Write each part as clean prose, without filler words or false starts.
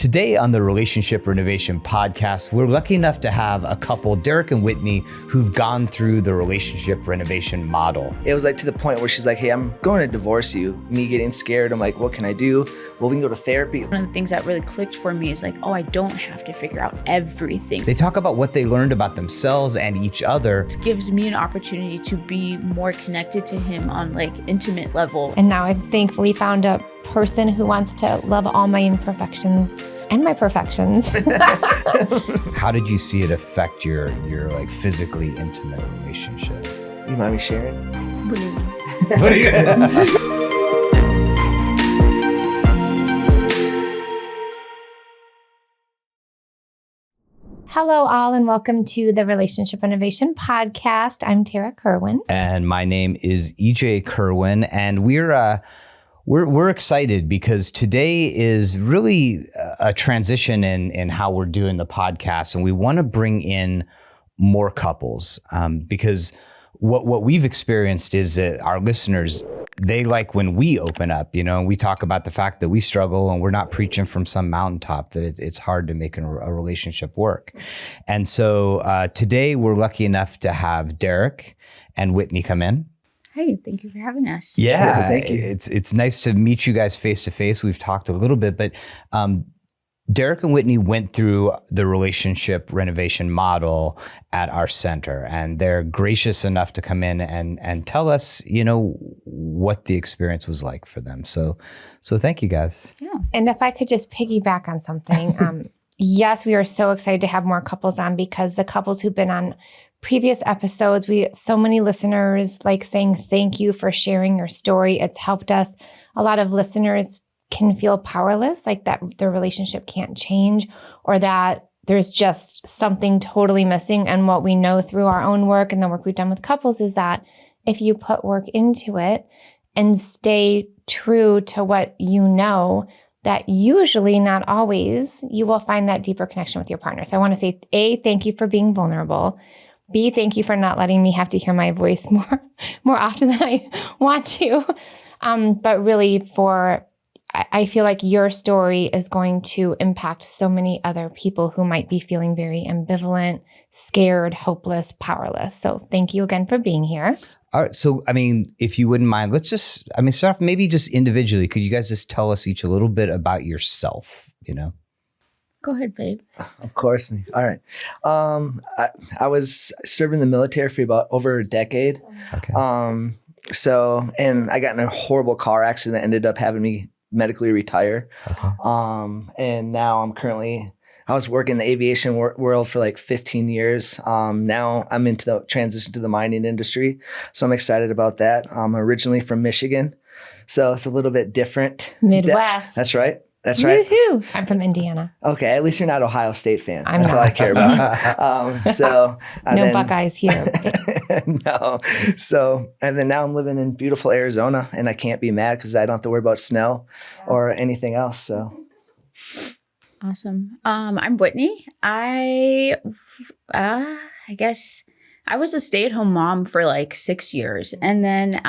Today on the Relationship Renovation Podcast, we're lucky enough to have a couple, Derek and Whitney, who've gone through the relationship renovation model. It was like to the point where she's like, hey, I'm going to divorce you. Me getting scared. I'm like, what can I do? Well, we can go to therapy. One of the things that really clicked for me is like, oh, I don't have to figure out everything. They talk about what they learned about themselves and each other. It gives me an opportunity to be more connected to him on like intimate level. And now I've thankfully found a person who wants to love all my imperfections and my perfections. How did you see it affect your like physically intimate relationship? You mind me sharing? What do you mean? What do you Hello, all, and welcome to the Relationship Renovation Podcast. I'm Tarah Kerwin. And my name is EJ Kerwin, and we're excited because today is really a transition in how we're doing the podcast, and we want to bring in more couples because what we've experienced is that our listeners, they like when we open up, we talk about the fact that we struggle and we're not preaching from some mountaintop, that it's hard to make a relationship work. And so today we're lucky enough to have Derek and Whitney come in. Hey, thank you for having us. Yeah, thank you. It's nice to meet you guys face to face. We've talked a little bit, but Derek and Whitney went through the relationship renovation model at our center, and they're gracious enough to come in and tell us, what the experience was like for them. So thank you guys. Yeah. And if I could just piggyback on something, yes, we are so excited to have more couples on because the couples who've been on previous episodes, so many listeners like saying thank you for sharing your story. It's helped us. A lot of listeners can feel powerless, like that their relationship can't change or that there's just something totally missing. And what we know through our own work and the work we've done with couples is that if you put work into it and stay true to what you know, that usually, not always, you will find that deeper connection with your partner. So I want to say, A, thank you for being vulnerable. B, thank you for not letting me have to hear my voice more often than I want to. But really I feel like your story is going to impact so many other people who might be feeling very ambivalent, scared, hopeless, powerless. So thank you again for being here. All right. So, if you wouldn't mind, let's just, start off maybe just individually. Could you guys just tell us each a little bit about yourself, Go ahead, babe. Of course. All right. I was serving the military for about over a decade. Okay. And I got in a horrible car accident that ended up having me medically retire. Okay. And now I was working in the aviation world for like 15 years. Now I'm into the transition to the mining industry. So I'm excited about that. I'm originally from Michigan, so it's a little bit different. Midwest. That's right. That's right. Woohoo! I'm from Indiana. Okay, at least you're not Ohio State fan. I'm That's not. all I care about. No Buckeyes here. No. So, and then now I'm living in beautiful Arizona, and I can't be mad because I don't have to worry about snow or anything else. So, Awesome. I'm Whitney. I guess I was a stay-at-home mom for like 6 years. And then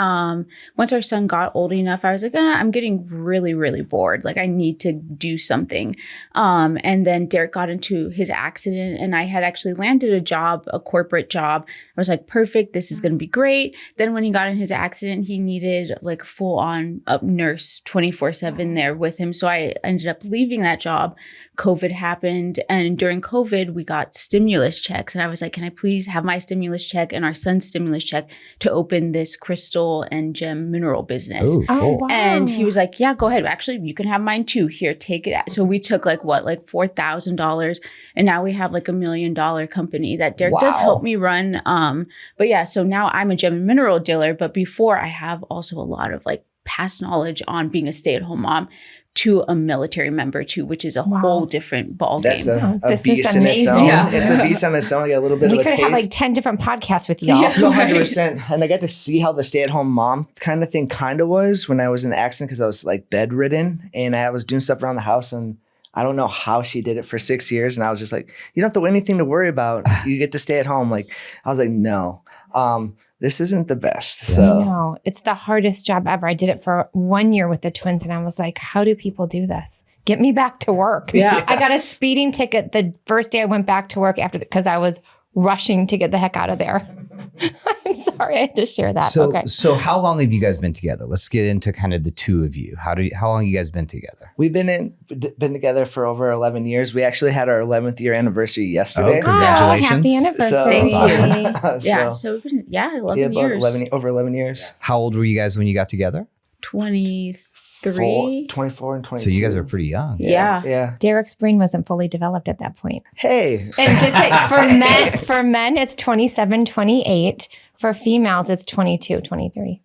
once our son got old enough, I was like, I'm getting really, really bored. Like I need to do something. And then Derek got into his accident and I had actually landed a corporate job. I was like, perfect, this is going to be great. Then when he got in his accident, he needed like full-on nurse 24/7 there with him. So I ended up leaving that job. COVID happened. And during COVID, we got stimulus checks. And I was like, can I please have my stimulus check and our son's stimulus check to open this crystal and gem mineral business? Ooh, cool. Oh, wow. And he was like, yeah, go ahead. Actually, you can have mine too. Here, take it. So we took like $4,000. And now we have like $1 million company that Derek does help me run. But yeah, so now I'm a gem and mineral dealer. But before I have also a lot of like past knowledge on being a stay-at-home mom to a military member too, which is a whole different ballgame. That's a This beast is in its own. amazing. Yeah. It's a beast on its own. I got a little bit We of a could taste. have like 10 different podcasts with y'all. Yeah. No, 100%. And I got to see how the stay-at-home mom kind of thing kind of was when I was in the accident because I was like bedridden and I was doing stuff around the house and I don't know how she did it for 6 years. And I was just like, you don't have to anything to worry about. You get to stay at home. Like, I was like, no, this isn't the best. So No, it's the hardest job ever. I did it for 1 year with the twins and I was like, how do people do this? get me back to work. Yeah. I got a speeding ticket the first day I went back to work because I was rushing to get the heck out of there. I'm sorry, I had to share that. So how long have you guys been together? Let's get into kind of the two of you. How long have you guys been together? We've been together for over 11 years. We actually had our 11th year anniversary yesterday. Oh, congratulations. Happy anniversary. That's awesome. Yeah. So we've been, 11 years. Over 11 years. How old were you guys when you got together? 23. 24 and 22. So you guys are pretty young. Yeah. Derek's brain wasn't fully developed at that point. Hey. And just say, for men, it's 27, 28. For females, it's 22, 23.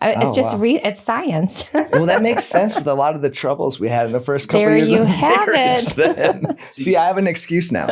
It's just it's science. Well, that makes sense with a lot of the troubles we had in the first couple of years. There you of have marriage. it. See, I have an excuse now.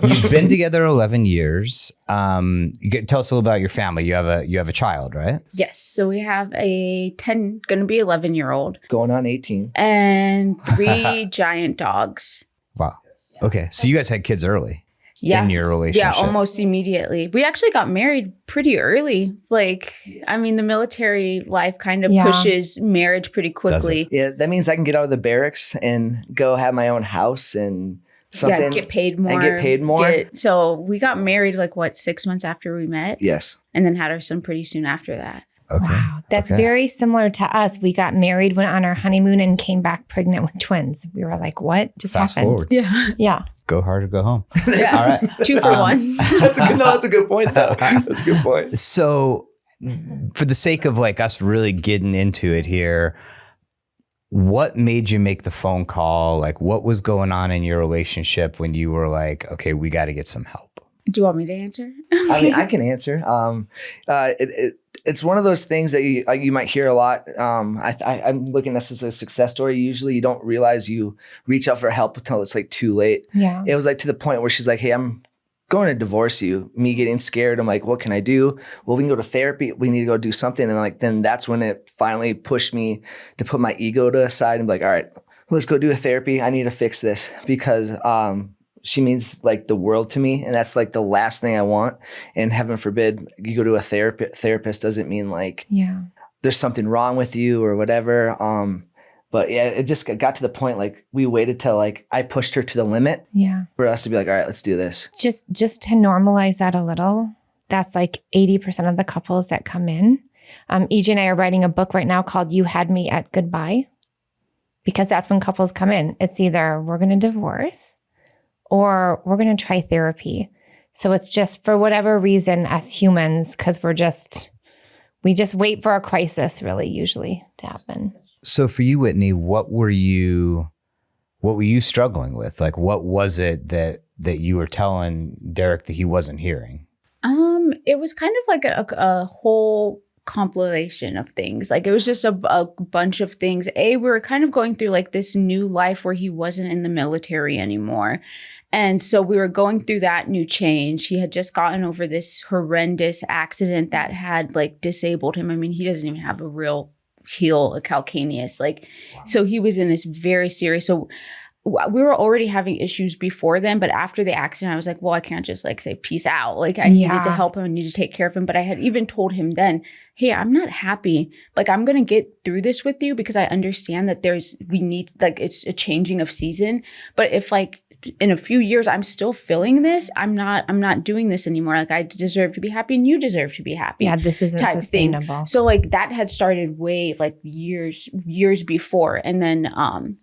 You've been together 11 years. Tell us a little about your family. You have a child, right? Yes. So we have a going to be 11-year-old. Going on 18. And 3 giant dogs. Wow. Okay. So you guys had kids early. Yeah. In your relationship. Yeah, almost immediately. We actually got married pretty early. The military life kind of pushes marriage pretty quickly. Yeah, that means I can get out of the barracks and go have my own house and something. Yeah, get paid more. So we got married 6 months after we met? Yes. And then had our son pretty soon after that. Okay. Wow. That's very similar to us. We got married, went on our honeymoon, and came back pregnant with twins. We were like, what just Fast happened? forward. Yeah. Yeah. Go hard or go home. Yeah. All right. 2 for 1. That's a good point, though. That's a good point. So for the sake of us really getting into it here, what made you make the phone call? What was going on in your relationship when you were like, okay, we got to get some help? Do you want me to answer? I mean, I can answer. It's one of those things that you might hear a lot. I'm looking at this as a success story. Usually you don't realize you reach out for help until it's too late. Yeah. It was to the point where she's like, hey, I'm going to divorce you. Me getting scared. I'm like, what can I do? Well, we can go to therapy. We need to go do something. And then that's when it finally pushed me to put my ego to the side and be like, all right, let's go do a therapy. I need to fix this because, she means the world to me. And that's the last thing I want. And heaven forbid you go to a therapist doesn't mean there's something wrong with you or whatever. But yeah, it just got to the point, we waited till I pushed her to the limit for us to be like, all right, let's do this. Just to normalize that a little, that's 80% of the couples that come in. EJ and I are writing a book right now called You Had Me at Goodbye, because that's when couples come in. It's either we're going to divorce or we're going to try therapy. So it's just for whatever reason as humans, because we just wait for a crisis really usually to happen. So for you, Whitney, what were you struggling with? What was it that you were telling Derek that he wasn't hearing? It was kind of a whole compilation of things. It was just a bunch of things. We were kind of going through this new life where he wasn't in the military anymore. And so we were going through that new change. He had just gotten over this horrendous accident that had disabled him. I mean, he doesn't even have a real heel, a calcaneus. So he was in this very serious. So we were already having issues before then, but after the accident, I was like, well, I can't just say peace out. I needed to help him. I needed to take care of him. But I had even told him then, hey, I'm not happy. I'm going to get through this with you because I understand that we need, it's a changing of season. But if in a few years, I'm still feeling this, I'm not doing this anymore. I deserve to be happy and you deserve to be happy. Yeah, this isn't sustainable. Thing. So that had started way years before. And then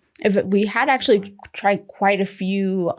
we had actually tried quite a few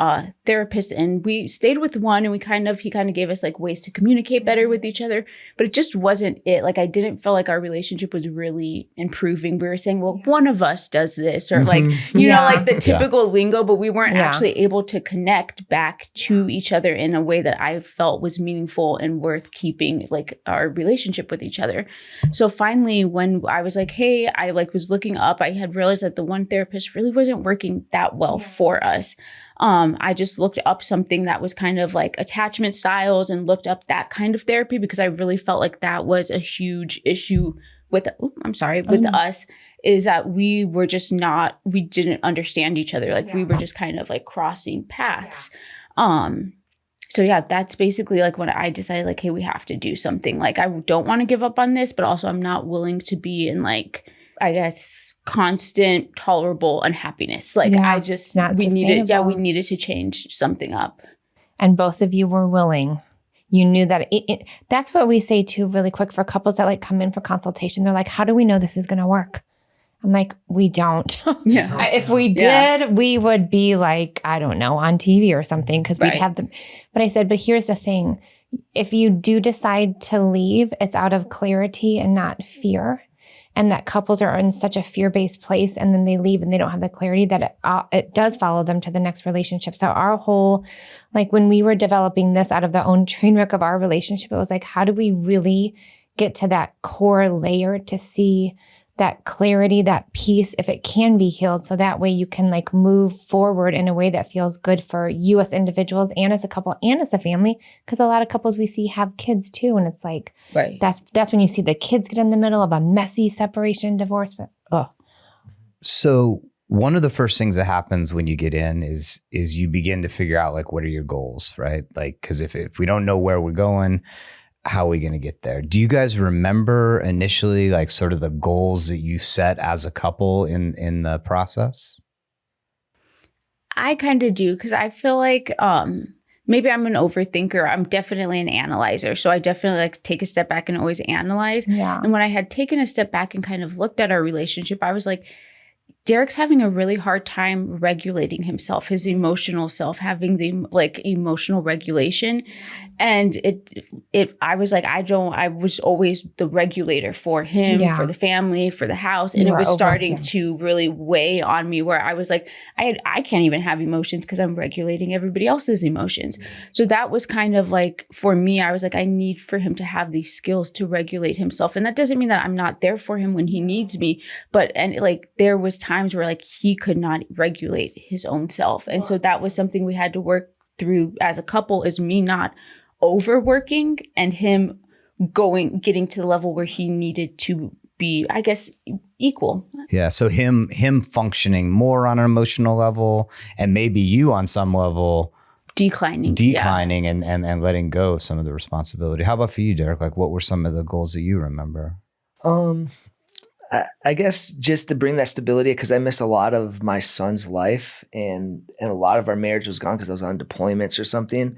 therapists, and we stayed with one, and he kind of gave us ways to communicate better with each other, but it just wasn't it. I didn't feel like our relationship was really improving. We were saying, well, one of us does this, or you know, the typical lingo, but we weren't actually able to connect back to each other in a way that I felt was meaningful and worth keeping our relationship with each other. So finally, when I was like, hey, I was looking up, I had realized that the one therapist really wasn't working that well for us. I just looked up something that was kind of attachment styles and looked up that kind of therapy because I really felt like that was a huge issue with us, is that we were just we didn't understand each other. We were just kind of crossing paths. So yeah, that's basically when I decided hey, we have to do something. I don't want to give up on this, but also I'm not willing to be in I guess, constant, tolerable unhappiness. Like Yeah, I just, not we sustainable. needed to change something up. And both of you were willing. You knew that that's what we say too, really quick, for couples that like come in for consultation. They're like, how do we know this is going to work? I'm like, we don't. Yeah. If we did, we would be like, I don't know, on TV or something, because we'd have them. But I said, but here's the thing. If you do decide to leave, it's out of clarity and not fear. And that couples are in such a fear-based place, and then they leave and they don't have the clarity that it does follow them to the next relationship. So our whole, like when we were developing this out of the own train wreck of our relationship, it was like, how do we really get to that core layer to see that clarity, that peace, if it can be healed, so that way you can like move forward in a way that feels good for you as individuals and as a couple and as a family. Because a lot of couples we see have kids too, and it's like that's when you see the kids get in the middle of a messy separation, divorce. But So one of the first things that happens when you get in is you begin to figure out like, what are your goals, right? Like, because if we don't know where we're going, how are we going to get there? Do you guys remember initially like sort of the goals that you set as a couple in the process? I kind of do, because I feel like maybe I'm an overthinker. I'm definitely an analyzer. So I definitely like take a step back and always analyze. Yeah. And when I had taken a step back and kind of looked at our relationship, I was like, Derek's having a really hard time regulating himself, his emotional self, having the like emotional regulation. And I was like, I was always the regulator for him, for the family, for the house. And it was starting to really weigh on me, where I was like, I can't even have emotions because I'm regulating everybody else's emotions. So that was kind of like, for me, I was like, I need for him to have these skills to regulate himself. And that doesn't mean that I'm not there for him when he needs me. But, and like, there was times where like he could not regulate his own self. And so that was something we had to work through as a couple, is me not overworking and him getting to the level where he needed to be, I guess, equal. Yeah. So him functioning more on an emotional level, and maybe you on some level declining and letting go of some of the responsibility. How about for you, Derek? Like, what were some of the goals that you remember? I guess just to bring that stability, because I miss a lot of my son's life, and a lot of our marriage was gone because I was on deployments or something.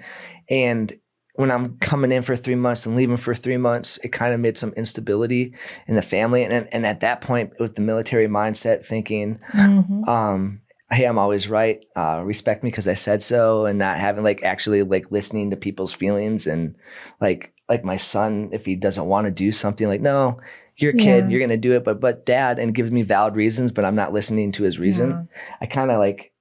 And when I'm coming in for 3 months and leaving for 3 months, it kind of made some instability in the family. And at that point, with the military mindset, thinking, hey, I'm always right. Respect me because I said so, and not having like actually like listening to people's feelings, and like my son, if he doesn't want to do something, like, no, you're a kid, you're going to do it, but dad, and gives me valid reasons, but I'm not listening to his reason. Yeah. I kind of like,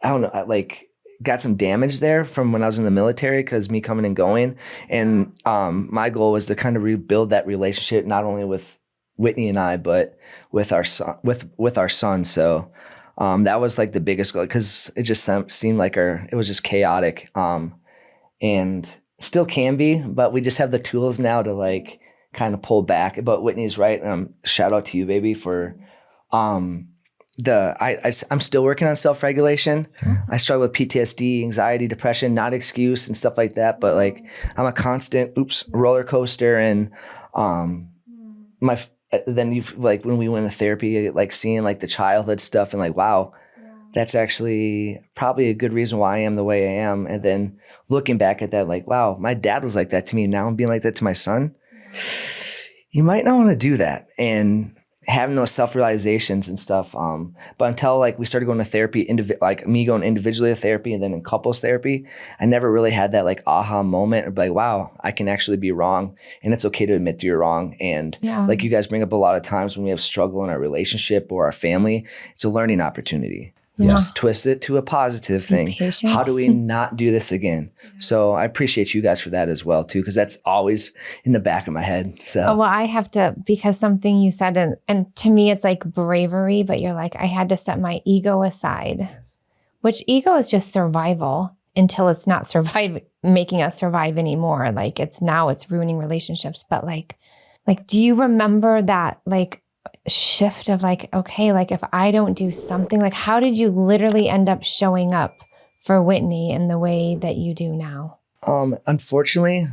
I don't know, I like got some damage there from when I was in the military, because me coming and going. And my goal was to kind of rebuild that relationship, not only with Whitney and I, but with our son, with our son. So that was like the biggest goal, because it just seemed like it was just chaotic, and still can be, but we just have the tools now to like kind of pull back. But Whitney's right. Shout out to you, baby, for I'm still working on self-regulation. I struggle with PTSD, anxiety, depression, not excuse and stuff like that. But like, I'm a constant roller coaster. And then you've like, when we went to therapy, like seeing like the childhood stuff and like, wow, that's actually probably a good reason why I am the way I am. And then looking back at that, like, wow, my dad was like that to me. Now I'm being like that to my son. You might not want to do that. And having those self-realizations and stuff. But until like we started going to therapy, like me going individually to therapy and then in couples therapy, I never really had that like aha moment of like, wow, I can actually be wrong. And it's okay to admit that you're wrong. And like you guys bring up a lot of times when we have struggle in our relationship or our family, it's a learning opportunity. Just twist it to a positive thing. How do we not do this again? So I appreciate you guys for that as well too, because that's always in the back of my head. So well, I have to, because something you said, and to me it's like bravery, but you're like, I had to set my ego aside, which ego is just survival until it's not making us survive anymore. Like it's ruining relationships. But like, do you remember that like shift of like, okay, like if I don't do something, like how did you literally end up showing up for Whitney in the way that you do now? Unfortunately,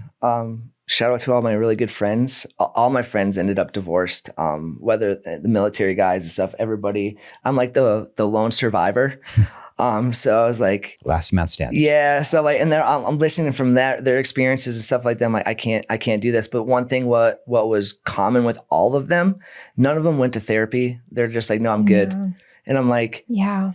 shout out to all my really good friends. All my friends ended up divorced, whether the military guys and stuff, everybody. I'm like the lone survivor. So I was like, last man standing. Yeah. So like, and I'm listening from their experiences and stuff like that. I'm like, I can't do this. But one thing, what was common with all of them, none of them went to therapy. They're just like, no, I'm good. Yeah. And I'm like, yeah,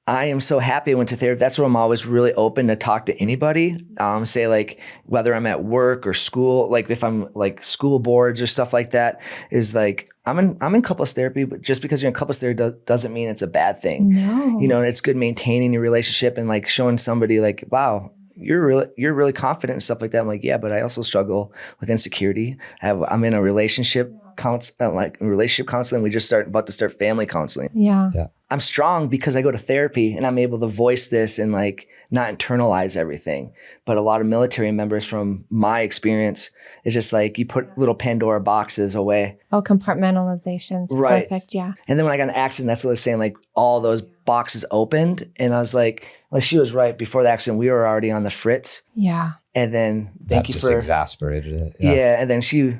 I am so happy I went to therapy. That's where I'm always really open to talk to anybody. Say like whether I'm at work or school, like if I'm like school boards or stuff like that, is like I'm in couples therapy, but just because you're in couples therapy doesn't mean it's a bad thing. No. You know, and it's good maintaining your relationship and like showing somebody like, wow, you're really confident and stuff like that. I'm like, yeah, but I also struggle with insecurity. I'm in a relationship counseling. We just about to start family counseling. Yeah. I'm strong because I go to therapy and I'm able to voice this and like not internalize everything. But a lot of military members, from my experience, it's just like you put little Pandora boxes away. Oh, compartmentalization's Right. perfect. Yeah. And then when I got in an accident, that's what I was saying, like all those boxes opened. And I was like she was right. Before the accident, we were already on the fritz. Yeah. And then That just exasperated it. Yeah. And then she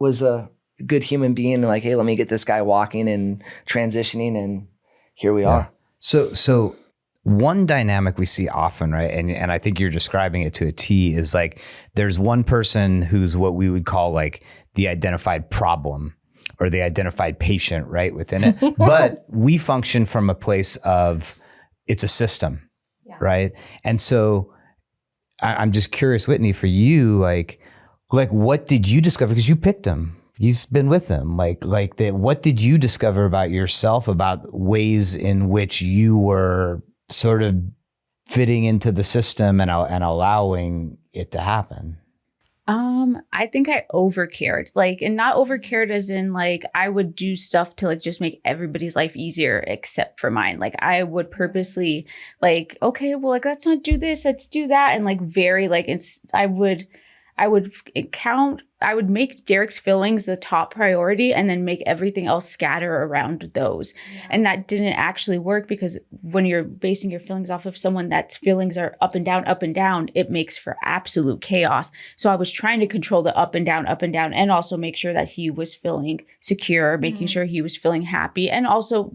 was a good human being, like, hey, let me get this guy walking and transitioning, and here we are. So one dynamic we see often, right? And I think you're describing it to a T, is like there's one person who's what we would call like the identified problem or the identified patient, right, within it. But we function from a place of it's a system, right? And so I'm just curious, Whitney, for you, like what did you discover? Because you picked him. You've been with them. What did you discover about yourself, about ways in which you were sort of fitting into the system and allowing it to happen? I think I overcared, and not overcared as in like I would do stuff to like just make everybody's life easier except for mine. Like I would purposely like, okay, well, like let's not do this, let's do that, and like very like I would make Derek's feelings the top priority and then make everything else scatter around those. Yeah. And that didn't actually work, because when you're basing your feelings off of someone that's feelings are up and down, it makes for absolute chaos. So I was trying to control the up and down, and also make sure that he was feeling secure, making sure he was feeling happy, and also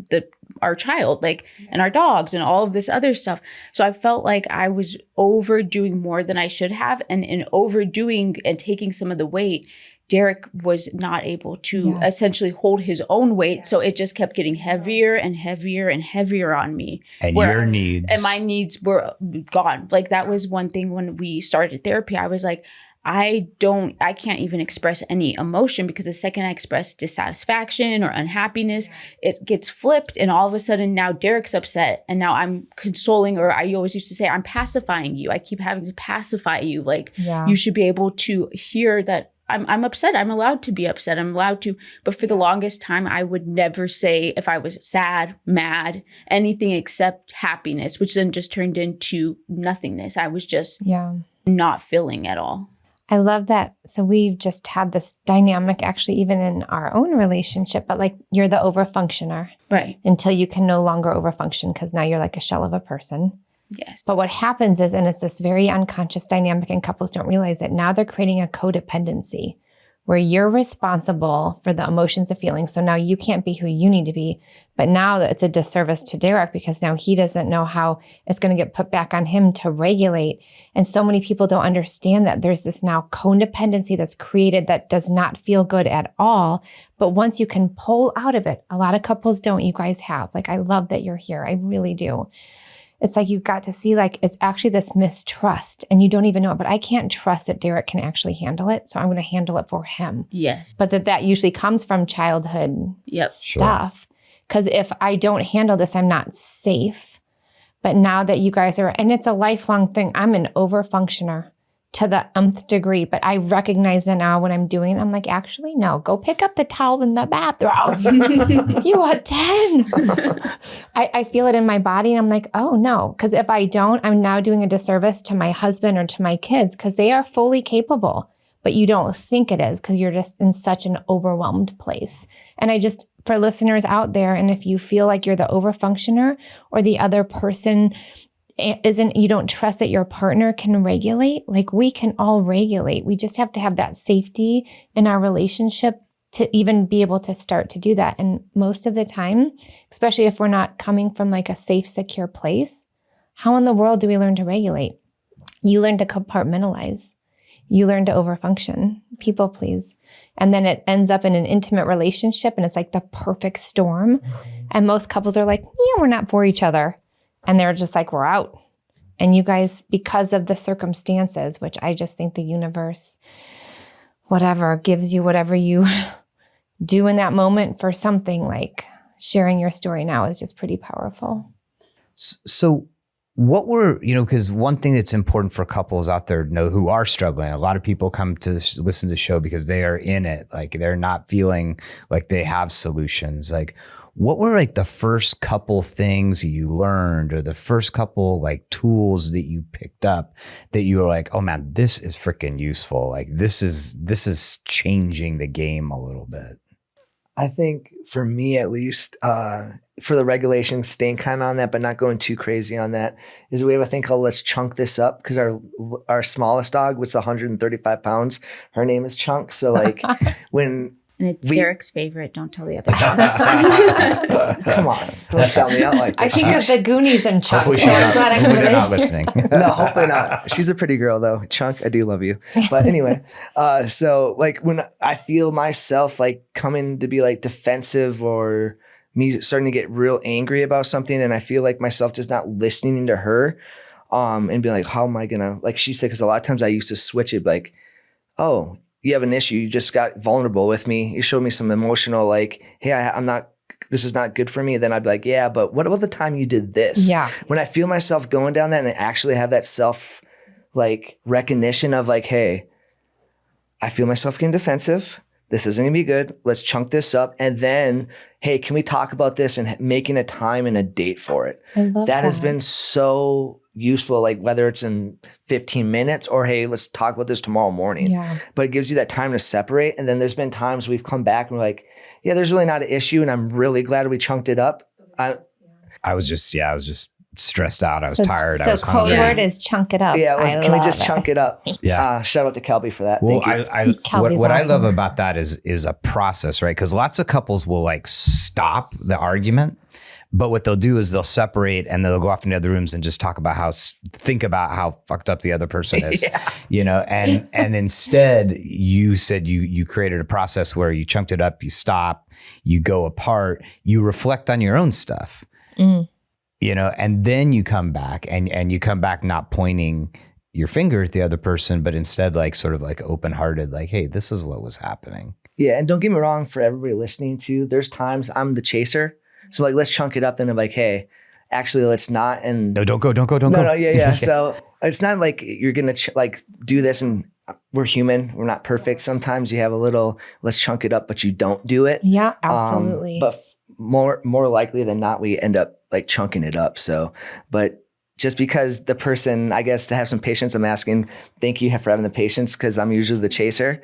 our child, and our dogs and all of this other stuff. So I felt like I was overdoing more than I should have. And in overdoing and taking some of the weight, Derek was not able to essentially hold his own weight. So it just kept getting heavier and heavier and heavier on me. And your needs. And my needs were gone. Like that was one thing when we started therapy. I was like, I can't even express any emotion, because the second I express dissatisfaction or unhappiness, it gets flipped. And all of a sudden now Derek's upset, and now I'm consoling, or I always used to say, I'm pacifying you. I keep having to pacify you. You should be able to hear that I'm upset. I'm allowed to be upset. I'm allowed to. But for the longest time, I would never say if I was sad, mad, anything except happiness, which then just turned into nothingness. I was just not feeling at all. I love that. So we've just had this dynamic actually even in our own relationship, but like you're the overfunctioner. Right. Until you can no longer overfunction, because now you're like a shell of a person. Yes. But what happens is, and it's this very unconscious dynamic and couples don't realize it, now they're creating a codependency where you're responsible for the emotions and feelings. So now you can't be who you need to be. But now it's a disservice to Derek, because now he doesn't know how it's going to get put back on him to regulate. And so many people don't understand that there's this now codependency that's created that does not feel good at all. But once you can pull out of it, a lot of couples don't. You guys have. I love that you're here. I really do. It's like you've got to see it's actually this mistrust and you don't even know it, but I can't trust that Derek can actually handle it. So I'm going to handle it for him. Yes. But that usually comes from childhood stuff. Because if I don't handle this, I'm not safe. But now that you guys are, and it's a lifelong thing, I'm an overfunctioner to the nth degree, but I recognize it now when I'm doing it. I'm like, actually, no, go pick up the towels in the bathroom. You are 10. I feel it in my body and I'm like, oh no. Because if I don't, I'm now doing a disservice to my husband or to my kids, because they are fully capable, but you don't think it is because you're just in such an overwhelmed place. And for listeners out there, and if you feel like you're the overfunctioner or the other person you don't trust that your partner can regulate. Like we can all regulate. We just have to have that safety in our relationship to even be able to start to do that. And most of the time, especially if we're not coming from like a safe, secure place, how in the world do we learn to regulate? You learn to compartmentalize. You learn to overfunction, people please. And then it ends up in an intimate relationship and it's like the perfect storm. And most couples are like, yeah, we're not for each other. And they're just like, we're out. And you guys, because of the circumstances, which I just think the universe, whatever, gives you whatever you do in that moment for something, like sharing your story now is just pretty powerful. So what were, because one thing that's important for couples out there to know who are struggling, a lot of people come to listen to the show because they are in it. Like they're not feeling like they have solutions. Like what were like the first couple things you learned or the first couple like tools that you picked up that you were like, oh man, this is freaking useful. Like this is changing the game a little bit. I think for me, at least, for the regulation, staying kind of on that, but not going too crazy on that, is we have a thing called let's chunk this up, because our smallest dog, which is 135 pounds, her name is Chunk. So like when and it's Derek's favorite. Don't tell the other dogs. Come on, don't sell me out like this. I think of the Goonies and Chunk. Hopefully, they're not listening. No, hopefully not. She's a pretty girl though. Chunk, I do love you. But anyway, so like when I feel myself like coming to be like defensive or me starting to get real angry about something, and I feel like myself just not listening to her, and being like, how am I gonna, like she said, because a lot of times I used to switch it like, oh, you have an issue. You just got vulnerable with me. You showed me some emotional, like, hey, I'm not, this is not good for me. Then I'd be like, yeah, but what about the time you did this? Yeah. When I feel myself going down that and I actually have that self like recognition of like, hey, I feel myself getting defensive. This isn't gonna be good. Let's chunk this up. And then, hey, can we talk about this, and making a time and a date for it? I love that has been so useful, like whether it's in 15 minutes or, hey, let's talk about this tomorrow morning. Yeah. But it gives you that time to separate. And then there's been times we've come back and we're like, yeah, there's really not an issue. And I'm really glad we chunked it up. I was just stressed out. I was tired. I So was code hungry. word is chunk it up. Yeah, can we just chunk it up? Yeah. Shout out to Kelby for that. Well, Thank you. what I awesome. love about that is a process, right? Because lots of couples will like stop the argument, but what they'll do is they'll separate and they'll go off into other rooms and just talk about think about how fucked up the other person is, and instead you said you created a process where you chunked it up, you stop, you go apart, you reflect on your own stuff. And then you come back and you come back not pointing your finger at the other person, but instead like sort of like open-hearted, like, hey, this is what was happening. Yeah, and don't get me wrong, for everybody listening to, there's times I'm the chaser. So like, let's chunk it up. Then I'm like, hey, actually, let's not. And No, don't go. No, yeah. So it's not like you're going to like do this, and we're human. We're not perfect. Sometimes you have a little, let's chunk it up, but you don't do it. Yeah, absolutely. But more likely than not, we end up like chunking it up. So, but just because the person, I guess, to have some patience, I'm asking, thank you for having the patience, because I'm usually the chaser,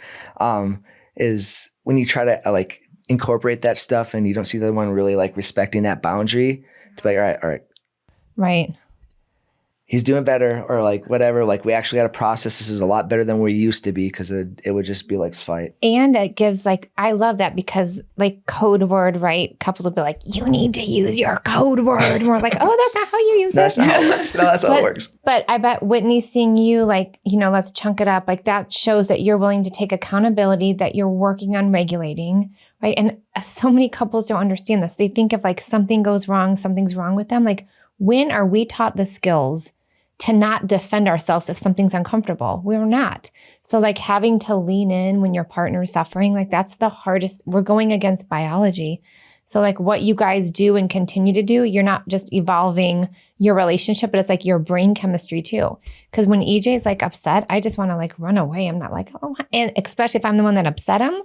is when you try to like incorporate that stuff and you don't see the other one really like respecting that boundary, to be like, all right. Right. He's doing better, or like whatever, like we actually got to process this is a lot better than we used to be, because it would just be like fight. And it gives like, I love that, because like code word, right? Couples will be like, you need to use your code word. And we're like, oh, that's not how you use That's it. not how it works. No, that's how it works. But I bet Whitney seeing you like, let's chunk it up. Like that shows that you're willing to take accountability, that you're working on regulating, right? And so many couples don't understand this. They think if like something goes wrong, something's wrong with them. Like, when are we taught the skills to not defend ourselves if something's uncomfortable? We're not. So like having to lean in when your partner is suffering, like that's the hardest. We're going against biology. So like what you guys do and continue to do, you're not just evolving your relationship, but it's like your brain chemistry too. Because when EJ is like upset, I just want to like run away. I'm not like, oh, and especially if I'm the one that upset him.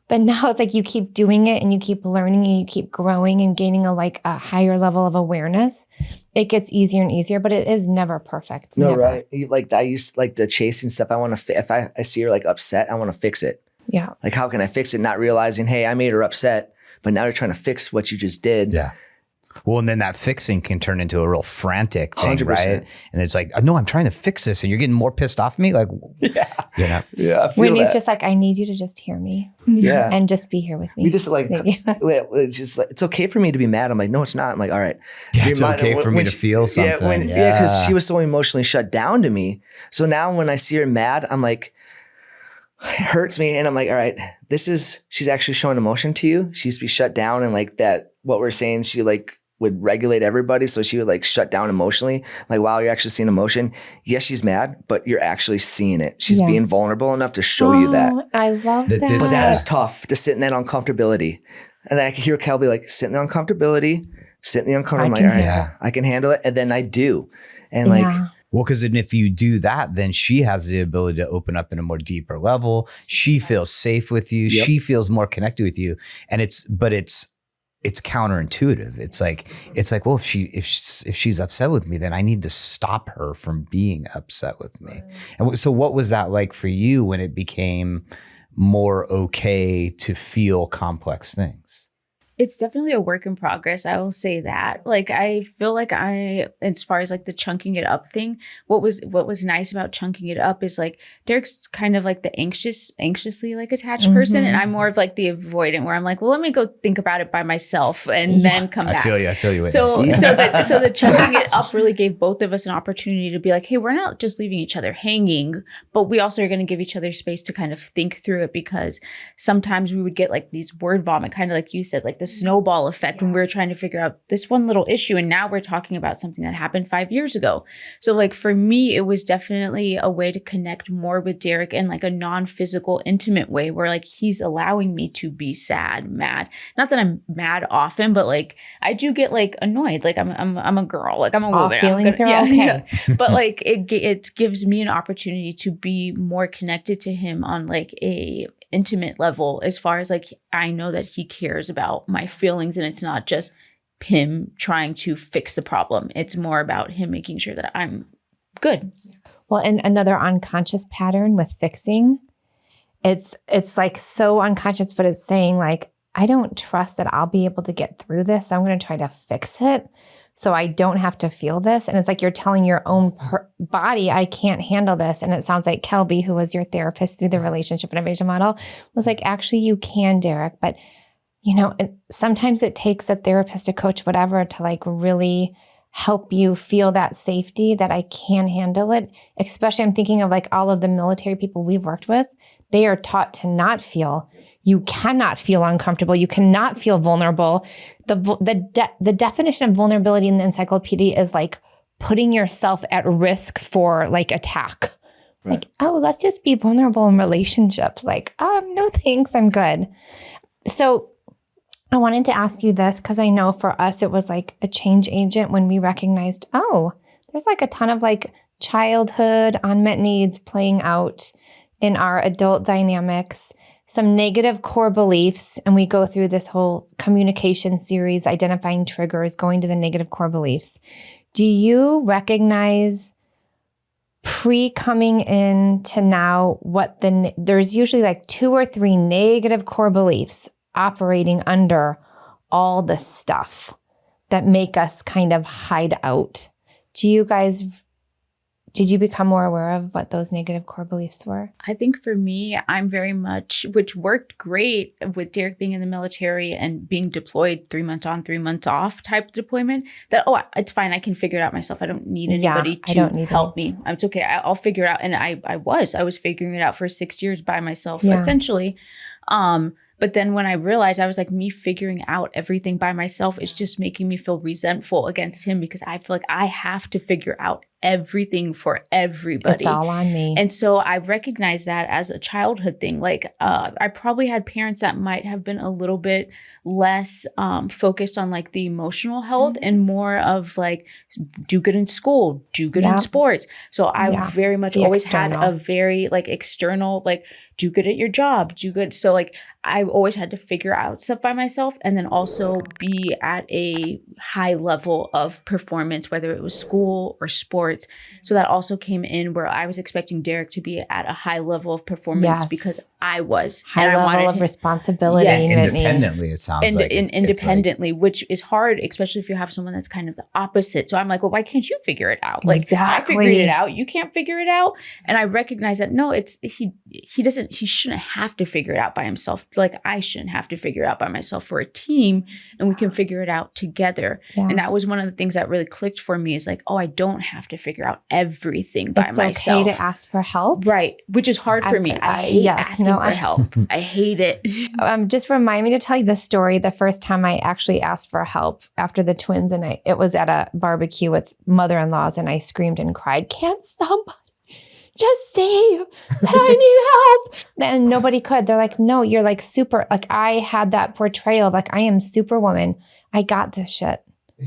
But now it's like you keep doing it and you keep learning and you keep growing and gaining a higher level of awareness. It gets easier and easier, but it is never perfect. No, never. right. Like I used like the chasing stuff. I want to, if I see her like upset, I want to fix it. Yeah. Like, how can I fix it? Not realizing, hey, I made her upset, but now you're trying to fix what you just did. Yeah. Well, and then that fixing can turn into a real frantic thing, 100%. right? And it's like, no, I'm trying to fix this, and you're getting more pissed off at me. Like, Yeah. you know, Yeah. I feel Whitney's that. just like, I need you to just hear me Yeah. and just be here with me. We just like, Maybe. it's just like, it's okay for me to be mad. I'm like, no, it's not. I'm like, all right. yeah, it's Remind- okay for me when to she- feel something. Yeah, because she was so emotionally shut down to me. So now when I see her mad, I'm like, it hurts me. And I'm like, all right, she's actually showing emotion to you. She used to be shut down, and like that, what we're saying, she like would regulate everybody. So she would like shut down emotionally. Like, wow, you're actually seeing emotion. Yes, she's mad, but you're actually seeing it. She's Yeah. being vulnerable enough to show you that. Oh, I love That that. this- But that Yes. is tough, to sit in that uncomfortability. And then I can hear Cal be like, sit in the uncomfortability, sit in the uncomfortable. I'm like, can all right, handle it. I can handle it. And then I do. And like, Yeah. Well, because if you do that, then she has the ability to open up in a more deeper level. She feels safe with you. Yep. She feels more connected with you. And it's counterintuitive. It's like, well, if she's upset with me, then I need to stop her from being upset with me. And so what was that like for you when it became more okay to feel complex things? It's definitely a work in progress. I will say that. Like, I feel like as far as like the chunking it up thing, what was nice about chunking it up is like Derek's kind of like the anxiously like attached person, and I'm more of like the avoidant, where I'm like, well, let me go think about it by myself and then come back. I feel you. Whitney. So the chunking it up really gave both of us an opportunity to be like, hey, we're not just leaving each other hanging, but we also are going to give each other space to kind of think through it, because sometimes we would get like these word vomit, kind of like you said, like the snowball effect when we were trying to figure out this one little issue, and now we're talking about something that happened 5 years ago. So like for me, it was definitely a way to connect more with Derek in like a non-physical, intimate way, where like he's allowing me to be sad, mad. Not that I'm mad often, but like I do get like annoyed. Like I'm a girl, like I'm a All woman. feelings are okay. Yeah. But like it gives me an opportunity to be more connected to him on like a intimate level, as far as like I know that he cares about my feelings, and it's not just him trying to fix the problem. It's more about him making sure that I'm good. Well, and another unconscious pattern with fixing, it's like so unconscious, but it's saying like, I don't trust that I'll be able to get through this. So I'm going to try to fix it so I don't have to feel this. And it's like you're telling your own body, I can't handle this. And it sounds like Kelby, who was your therapist through the Relationship Renovation model, was like, actually, you can, Derek. But, you know, sometimes it takes a therapist, a coach, whatever, to like really help you feel that safety that I can handle it. Especially I'm thinking of like all of the military people we've worked with. They are taught to not feel. You cannot feel uncomfortable. You cannot feel vulnerable. The definition of vulnerability in the encyclopedia is like putting yourself at risk for like attack. Right. Like, oh, let's just be vulnerable in relationships. Like, no thanks, I'm good. So I wanted to ask you this because I know for us it was like a change agent when we recognized, oh, there's like a ton of like childhood unmet needs playing out in our adult dynamics, some negative core beliefs, and we go through this whole communication series, identifying triggers, going to the negative core beliefs. Do you recognize pre-coming in to now what there's usually like 2 or 3 negative core beliefs operating under all the stuff that make us kind of hide out? Did you become more aware of what those negative core beliefs were? I think for me, I'm very much, which worked great with Derek being in the military and being deployed 3 months on, 3 months off type deployment, that, it's fine. I can figure it out myself. I don't need anybody to help me. It's okay. I'll figure it out. And I was figuring it out for 6 years by myself, essentially. But then when I realized, I was like, me figuring out everything by myself is just making me feel resentful against him, because I feel like I have to figure out everything for everybody. It's all on me. And so I recognize that as a childhood thing. Like I probably had parents that might have been a little bit less focused on like the emotional health and more of like, do good in school, do good in sports. So I very much always had a very like external, like, do good at your job, do good. So like I always had to figure out stuff by myself, and then also be at a high level of performance, whether it was school or sports. So that also came in where I was expecting Derek to be at a high level of performance because I was. High and I level of him, responsibility. Yes. Independently, it sounds like. Independently, which is hard, especially if you have someone that's kind of the opposite. So I'm like, well, why can't you figure it out? Like Exactly. I figured it out. You can't figure it out. And I recognize that no, he shouldn't have to figure it out by himself. Like I shouldn't have to figure it out by myself. We're a team and we can figure it out together. Yeah. And that was one of the things that really clicked for me is like, oh, I don't have to figure out everything by myself. It's okay to ask for help. Right. Which is hard for me. I hate asking for help. I hate it. Just remind me to tell you the story. The first time I actually asked for help after the twins, and it was at a barbecue with mother-in-laws, and I screamed and cried, "Can't somebody just say that I need help?" And nobody could. They're like, "No, you're like super." Like I had that portrayal of like I am Superwoman. I got this shit.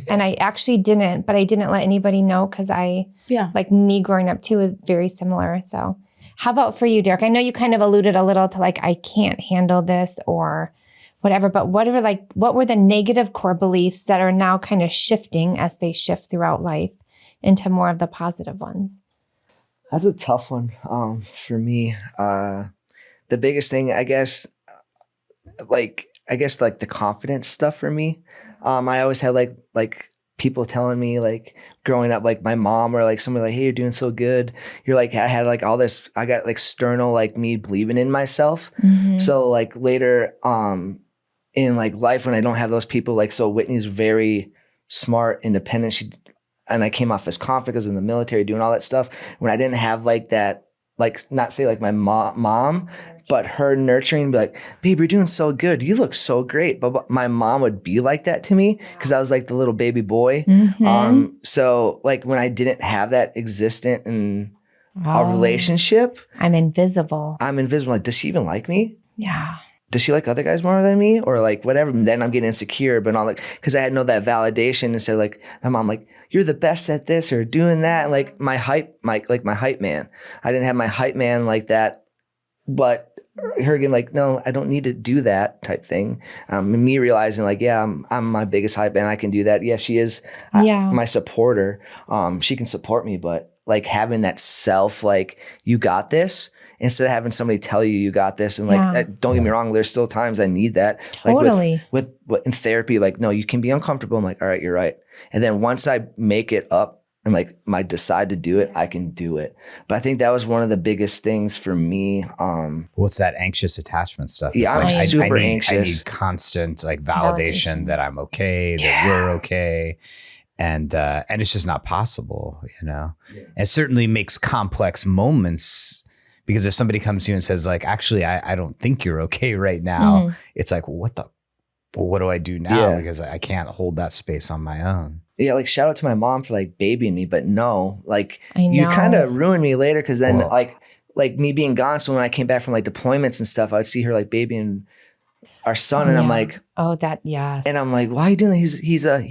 And I actually didn't, but I didn't let anybody know because like me growing up too is very similar. So how about for you, Derek? I know you kind of alluded a little to like, I can't handle this or whatever, but what were the negative core beliefs that are now kind of shifting as they shift throughout life into more of the positive ones? That's a tough one for me. The biggest thing, I guess the confidence stuff for me. I always had like people telling me like growing up, like my mom or like somebody like, "Hey, you're doing so good." You're like, I had like all this, I got like external, like me believing in myself. Mm-hmm. So like later in like life when I don't have those people, like, so Whitney's very smart, independent. And I came off as confident because in the military doing all that stuff. When I didn't have like that, like not say like my mom, but her nurturing, be like, "Babe, you're doing so good. You look so great." But my mom would be like that to me because I was like the little baby boy. Mm-hmm. So like when I didn't have that existent in a relationship. I'm invisible. Like, does she even like me? Yeah. Does she like other guys more than me? Or like whatever. And then I'm getting insecure, but not like, because I had no that validation. Instead, like my mom, like, "You're the best at this or doing that." And like my hype man. I didn't have my hype man like that, but her again, like, "No, I don't need to do that" type thing. Me realizing like, yeah, I'm my biggest hype man. I can do that. Yeah, she is my supporter. She can support me, but like having that self, like, "You got this," instead of having somebody tell you got this. And like, don't get me wrong, there's still times I need that. Totally. Like with in therapy, like, "No, you can be uncomfortable." I'm like, "All right, you're right." And then once I make it up and like I decide to do it, I can do it. But I think that was one of the biggest things for me. What's that anxious attachment stuff? Yeah, I'm super anxious. I need constant like validation that I'm okay, that we're okay. And it's just not possible, you know? Yeah. It certainly makes complex moments, because if somebody comes to you and says like, "Actually, I don't think you're okay right now," it's like, what do I do now? Yeah. Because I can't hold that space on my own. Yeah, like shout out to my mom for like babying me, but no, like you kind of ruined me later, because then like me being gone. So when I came back from like deployments and stuff, I would see her like babying our son, and I'm like, and I'm like, "Why are you doing that?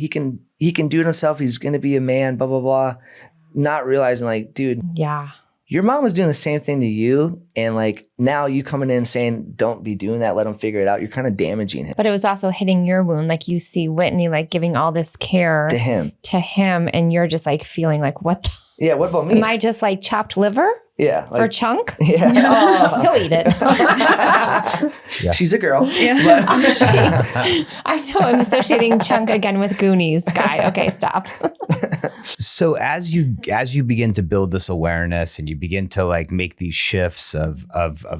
He can do it himself. He's gonna be a man." Blah blah blah. Not realizing like, dude, your mom was doing the same thing to you, and like now you coming in saying, "Don't be doing that. Let him figure it out." You're kind of damaging him. But it was also hitting your wound. Like you see Whitney like giving all this care to him, and you're just like feeling like, what? Yeah, what about me? Am I just like chopped liver? Yeah. For Chunk? Yeah. He'll eat it. She's a girl. Yeah. I know. I'm associating Chunk again with Goonies guy. Okay, stop. So as you begin to build this awareness and you begin to like make these shifts of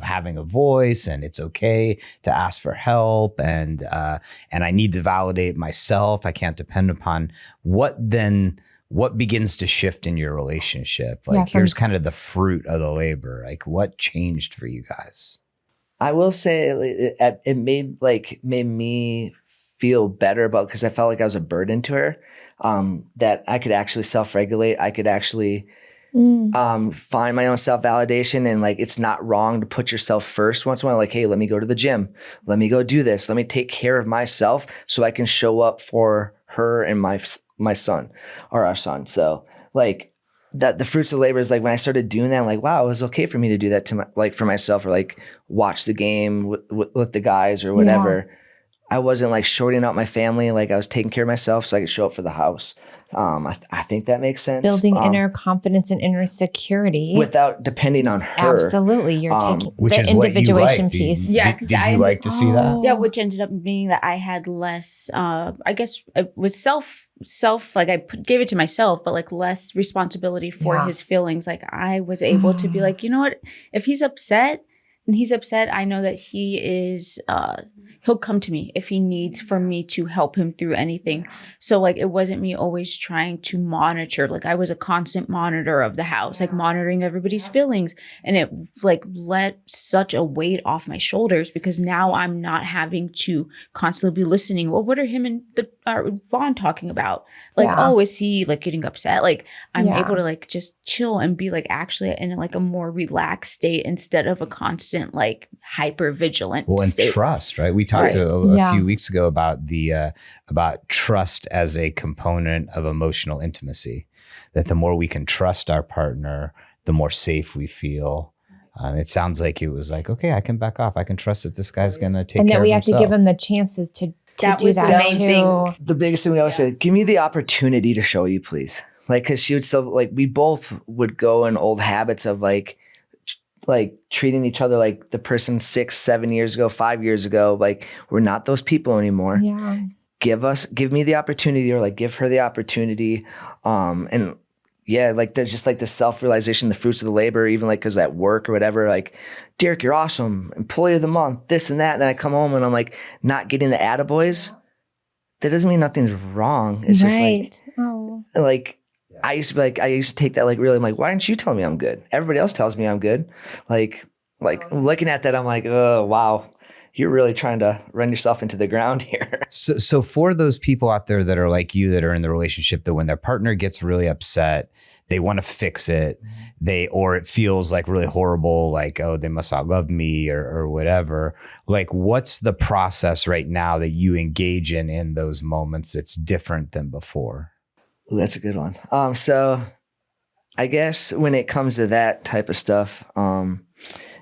having a voice, and it's okay to ask for help, and I need to validate myself, I can't depend upon, what begins to shift in your relationship? Like here's kind of the fruit of the labor. Like what changed for you guys? I will say it made me feel better about, because I felt like I was a burden to her, that I could actually self-regulate. I could actually find my own self-validation, and like it's not wrong to put yourself first once in a while. Like, "Hey, let me go to the gym. Let me go do this. Let me take care of myself so I can show up for her and my son or our son." So like that, the fruits of labor is like when I started doing that, I'm like, wow, it was okay for me to do that to for myself, or like watch the game with the guys or whatever. I wasn't like shorting out my family. Like I was taking care of myself so I could show up for the house. I think that makes sense. Building inner confidence and inner security. Without depending on her. Absolutely. You're taking which the is what you individuation like. piece. Yeah, Did you like to see that? Yeah, which ended up being that I had less, I guess it was self, like gave it to myself, but like less responsibility for his feelings. Like I was able to be like, you know what, if he's upset and he's upset, I know that he is, he'll come to me if he needs for me to help him through anything. So like, it wasn't me always trying to monitor. Like I was a constant monitor of the house, like monitoring everybody's feelings. And it like let such a weight off my shoulders because now I'm not having to constantly be listening. Well, what are him and Vaughn talking about? Like, oh, is he like getting upset? Like I'm able to like just chill and be like actually in like a more relaxed state instead of a constant like hyper vigilant state. And trust, right? We talked a few weeks ago about about trust as a component of emotional intimacy, that the more we can trust our partner, the more safe we feel. It sounds like it was like, okay, I can back off. I can trust that this guy's going to take care of himself. And that we have to give him the chances to do that. The biggest thing we always say, give me the opportunity to show you, please. Like, cause she would still like, we both would go in old habits of like treating each other like the person 6, 7 years ago, 5 years ago. Like we're not those people anymore. Yeah. Give me the opportunity, or like give her the opportunity. And yeah, like there's just like the self-realization, the fruits of the labor, even like cause at work or whatever, like, Derek, you're awesome. Employee of the month, this and that. And then I come home and I'm like not getting the attaboys. That doesn't mean nothing's wrong. It's just like, I used to take that like really, I'm like, why didn't you tell me I'm good? Everybody else tells me I'm good. Like looking at that, I'm like, oh, wow, you're really trying to run yourself into the ground here. So for those people out there that are like you, that are in the relationship, that when their partner gets really upset, they want to fix it, or it feels like really horrible, like, oh, they must not love me or whatever. Like, what's the process right now that you engage in those moments that's different than before? Ooh, that's a good one. So I guess when it comes to that type of stuff,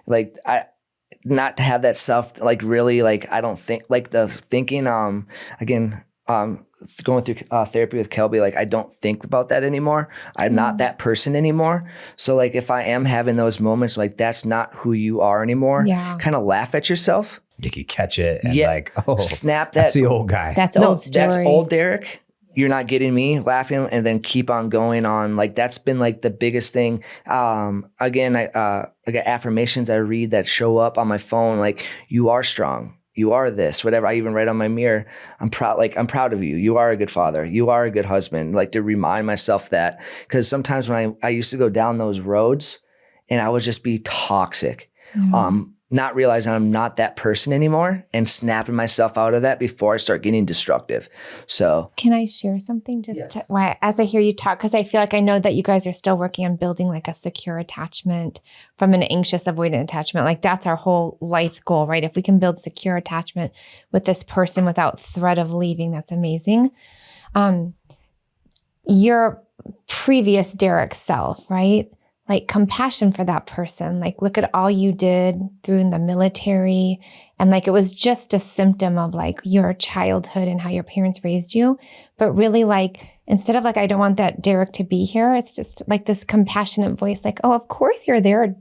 like not to have that self, like really, like, I don't think like the thinking, again, going through therapy with Kelby, like I don't think about that anymore. I'm not that person anymore. So like if I am having those moments, like that's not who you are anymore. Yeah. Kind of laugh at yourself. You could catch it and like, oh, snap that. That's the old guy. That's old story. That's old Derek. You're not getting me, laughing, and then keep on going on. Like that's been like the biggest thing. Again, I got affirmations I read that show up on my phone. Like, you are strong. You are this, whatever. I even write on my mirror, I'm proud of you. You are a good father. You are a good husband. Like to remind myself that, because sometimes when I used to go down those roads and I would just be toxic. Not realizing I'm not that person anymore and snapping myself out of that before I start getting destructive. So can I share something as I hear you talk? Because I feel like I know that you guys are still working on building like a secure attachment from an anxious avoidant attachment. Like that's our whole life goal, right? If we can build secure attachment with this person without threat of leaving, that's amazing. Your previous Derek self, right? Like compassion for that person, like look at all you did through in the military. And like, it was just a symptom of like your childhood and how your parents raised you. But really like, instead of like, I don't want that Derek to be here, it's just like this compassionate voice, like, oh, of course you're there,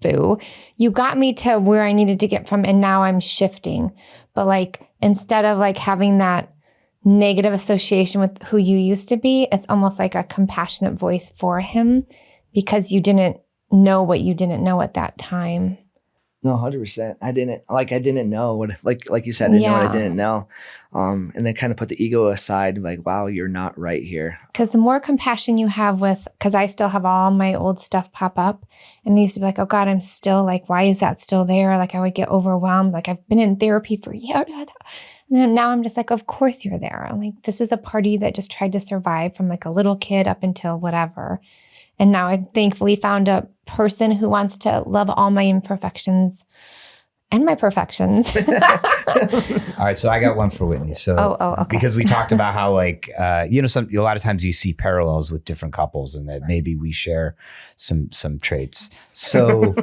boo. You got me to where I needed to get from. And now I'm shifting. But like, instead of like having that negative association with who you used to be, it's almost like a compassionate voice for him. Because you didn't know what you didn't know at that time. No, 100%. I didn't know what, like you said, I didn't know what I didn't know. And then kind of put the ego aside, like, wow, you're not right here. Because the more compassion you have because I still have all my old stuff pop up, and I used to be like, oh God, I'm still like, why is that still there? Like I would get overwhelmed. Like I've been in therapy for years. And then now I'm just like, of course you're there. I'm like, this is a party that just tried to survive from like a little kid up until whatever. And now I've thankfully found a person who wants to love all my imperfections and my perfections. All right, so I got one for Whitney. So, okay. Because we talked about how like a lot of times you see parallels with different couples, and that maybe we share some traits. So,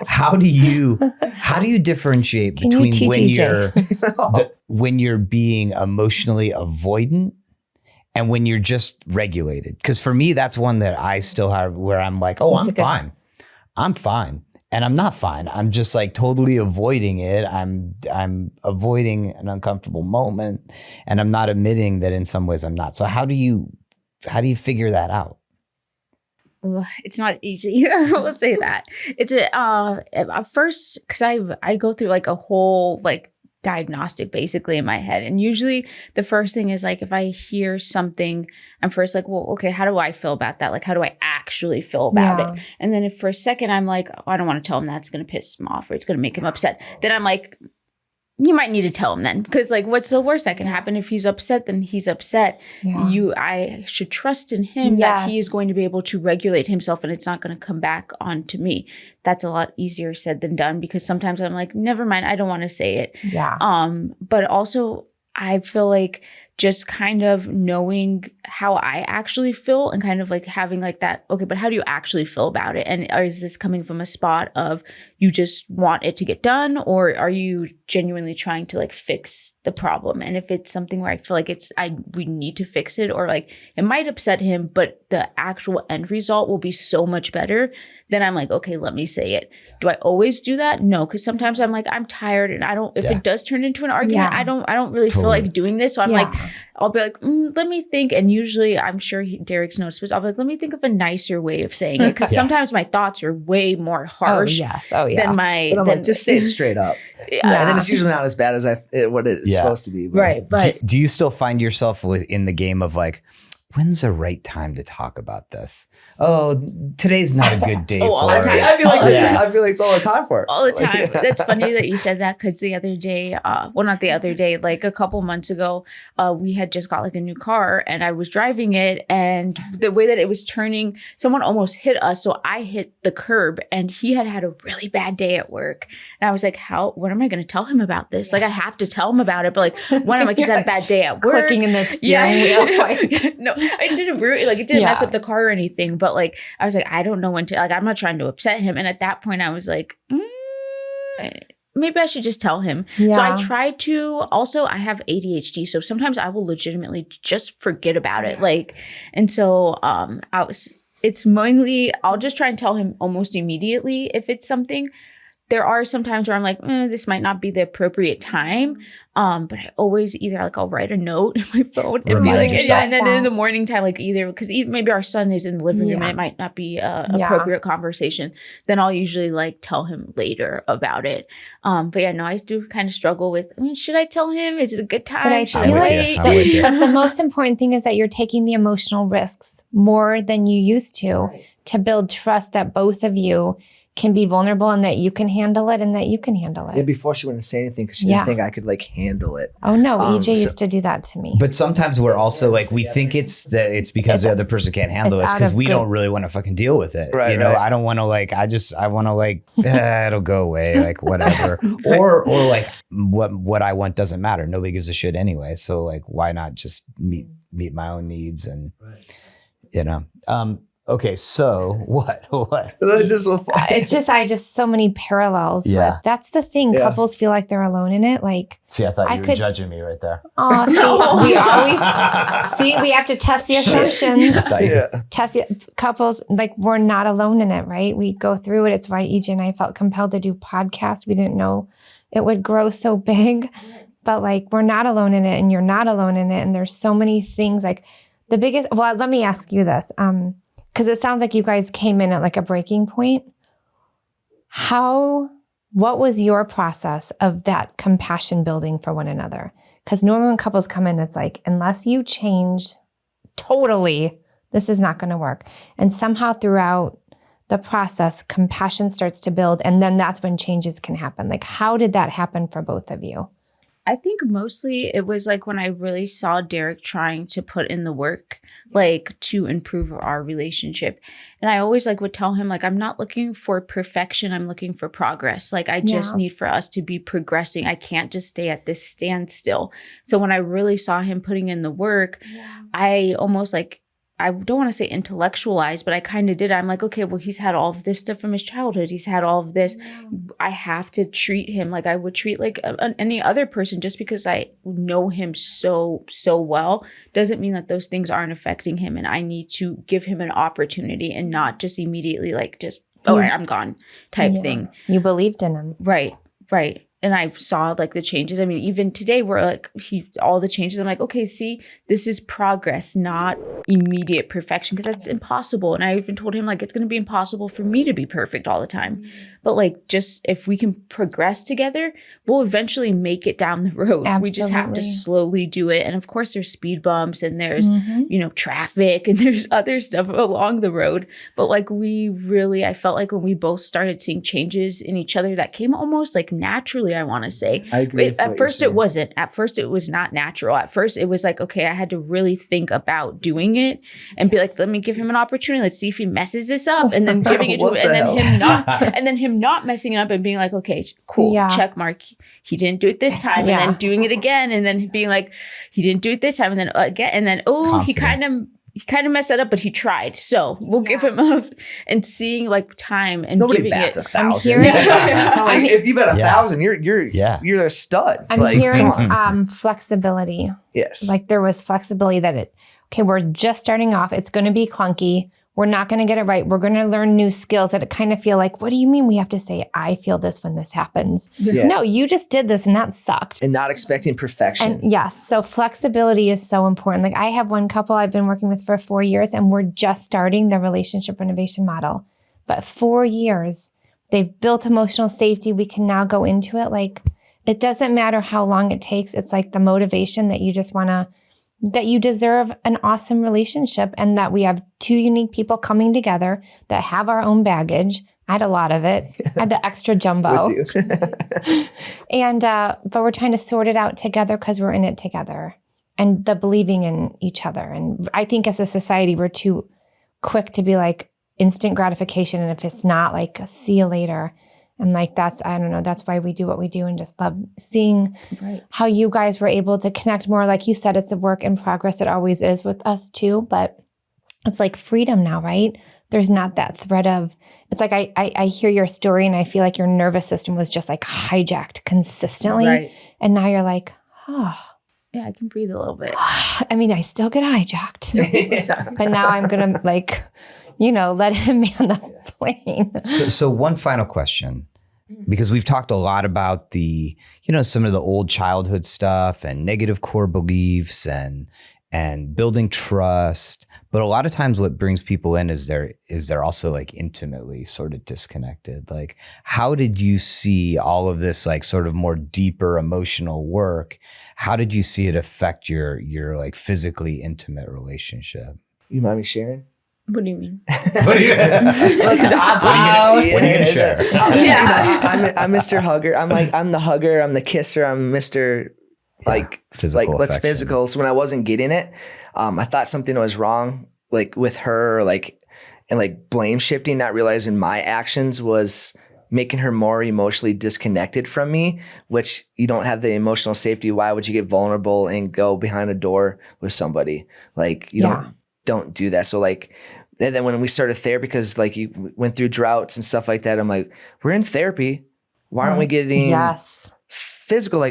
how do you differentiate between when you're being emotionally avoidant and when you're just regulated? Because for me, that's one that I still have where I'm like, oh, I'm fine. And I'm not fine. I'm just like totally avoiding it. I'm avoiding an uncomfortable moment, and I'm not admitting that in some ways I'm not. So how do you figure that out? It's not easy. I will say that. It's at first, because I go through like a whole like diagnostic basically in my head, and usually the first thing is like if I hear something, I'm first like, well, okay, how do I feel about that? Like, how do I actually feel about it? And then if for a second I'm like, oh, I don't want to tell him that, it's going to piss him off or it's going to make him upset, then I'm like, you might need to tell him then, because like, what's the worst that can happen? If he's upset, then he's upset. I should trust in him that he is going to be able to regulate himself, and it's not going to come back onto me. That's a lot easier said than done, because sometimes I'm like, never mind, I don't want to say it. But also I feel like just kind of knowing how I actually feel and kind of like having like that, okay, but how do you actually feel about it? And is this coming from a spot of you just want it to get done, or are you genuinely trying to like fix the problem? And if it's something where I feel like we need to fix it, or like it might upset him, but the actual end result will be so much better, then I'm like, okay, let me say it. Do I always do that? No, because sometimes I'm like, I'm tired, and if it does turn into an argument, I don't really feel like doing this. So I'm like, I'll be like, let me think. And usually I'm sure Derek's noticed, but I'll be like, let me think of a nicer way of saying it. Because sometimes my thoughts are way more harsh than my... But I'm like, just say it straight up. And then it's usually not as bad as what it's supposed to be. But. Right. But do you still find yourself in the game of like, when's the right time to talk about this? Oh, today's not a good day for it. I feel like it's all the time for it. All the time. That's funny that you said that, because the other day, not the other day, like a couple months ago, we had just got like a new car, and I was driving it, and the way that it was turning, someone almost hit us. So I hit the curb, and he had a really bad day at work. And I was like, what am I going to tell him about this? Like, I have to tell him about it, but like, when am I, because I had a bad day at work. Clicking in the steering wheel. No, it didn't mess up the car or anything, but like I was like, I don't know when to, like, I'm not trying to upset him. And at that point I was like, maybe I should just tell him. So I try to, also I have ADHD, so sometimes I will legitimately just forget about it. Like, and so it's mainly, I'll just try and tell him almost immediately if it's something. There are some times where I'm like, this might not be the appropriate time. But I always either like I'll write a note in my phone and be like, and then in the morning time, like either because maybe our son is in the living room and it might not be an appropriate conversation. Then I'll usually like tell him later about it. But I do kind of struggle with, should I tell him? Is it a good time? But I feel like but the most important thing is that you're taking the emotional risks more than you used to build trust that both of you can be vulnerable and that you can handle it and that you can handle it. Yeah, before she wouldn't say anything because she didn't think I could like handle it. Oh no, EJ used to do that to me. But sometimes we're also like, we think it's because the other person can't handle us because we don't really want to fucking deal with it. Right, I don't want to like, I want to like, it'll go away, like whatever. or like what I want doesn't matter. Nobody gives a shit anyway. So like, why not just meet my own needs and, okay, so what? I just so many parallels. Yeah. That's the thing. Yeah. Couples feel like they're alone in it. Like, see, I thought you were judging me right there. Oh, we have to test the assumptions. Test couples, like we're not alone in it, right? We go through it. It's why EJ and I felt compelled to do podcasts. We didn't know it would grow so big, but like we're not alone in it and you're not alone in it. And there's so many things like let me ask you this. Because it sounds like you guys came in at like a breaking point. What was your process of that compassion building for one another? Because normally when couples come in, it's like, unless you change totally, this is not going to work. And somehow throughout the process, compassion starts to build. And then that's when changes can happen. Like, how did that happen for both of you? I think mostly it was like when I really saw Derek trying to put in the work, like to improve our relationship. And I always like would tell him, like, I'm not looking for perfection. I'm looking for progress. Like, I just need for us to be progressing. I can't just stay at this standstill. So when I really saw him putting in the work, I almost like, I don't want to say intellectualize, but I kind of did. I'm like, okay, well, he's had all of this stuff from his childhood. He's had all of this. I have to treat him like I would treat like any other person. Just because I know him so well doesn't mean that those things aren't affecting him. And I need to give him an opportunity and not just immediately like just, all right, I'm gone type thing. You believed in him. Right. And I saw like the changes. I mean, even today we're like all the changes. I'm like, okay, see, this is progress, not immediate perfection, because that's impossible. And I even told him like, it's going to be impossible for me to be perfect all the time. But like, just if we can progress together, we'll eventually make it down the road. Absolutely. We just have to slowly do it. And of course there's speed bumps and there's, traffic and there's other stuff along the road. But like I felt like when we both started seeing changes in each other that came almost like naturally, I want to say. I agree. At first it wasn't. At first it was not natural. At first it was like, okay, I had to really think about doing it and be like, let me give him an opportunity. Let's see if he messes this up, and then giving it to him, and then him not messing it up and being like, okay, cool, check mark. He didn't do it this time, and then doing it again, and then being like, he didn't do it this time, and then again, and then he kind of messed that up, but he tried. So we'll give him up, and seeing like time and nobody giving bats it. 1,000. Like, if you bet 1,000, you're a stud. I'm like, hearing flexibility. Yes. Like there was flexibility that we're just starting off. It's going to be clunky. We're not going to get it right. We're going to learn new skills that kind of feel like, what do you mean we have to say, I feel this when this happens? Yeah. No, you just did this and that sucked. And not expecting perfection. And yes. So flexibility is so important. Like I have one couple I've been working with for 4 years, and we're just starting the relationship renovation model. But 4 years, they've built emotional safety. We can now go into it. Like it doesn't matter how long it takes. It's like the motivation that you just want to, that you deserve an awesome relationship, and that we have two unique people coming together that have our own baggage. I had a lot of it. I had the extra jumbo. And, but we're trying to sort it out together because we're in it together, and the believing in each other. And I think as a society, we're too quick to be like instant gratification. And if it's not, like, see you later. And like, I don't know, that's why we do what we do, and just love seeing how you guys were able to connect more. Like you said, it's a work in progress. It always is with us too, but it's like freedom now, right? There's not that threat of, it's like, I hear your story and I feel like your nervous system was just like hijacked consistently. Right. And now you're like, oh. Yeah, I can breathe a little bit. I mean, I still get hijacked, but now I'm going to like, let him man the plane. So one final question, because we've talked a lot about the, some of the old childhood stuff and negative core beliefs and building trust. But a lot of times what brings people in is they're also like intimately sort of disconnected. Like, how did you see all of this like sort of more deeper emotional work? How did you see it affect your like physically intimate relationship? You mind me sharing? What do you mean? What are you gonna share? I'm Mr. Hugger. I'm the hugger. I'm the kisser. I'm Mr. Physical let's affection. physical. So when I wasn't getting it, I thought something was wrong, like with her, and blame shifting, not realizing my actions was making her more emotionally disconnected from me, which you don't have the emotional safety. Why would you get vulnerable and go behind a door with somebody? Like you don't do that. So and then when we started therapy, because you went through droughts and stuff like that, I'm like, we're in therapy. Why aren't we getting physical?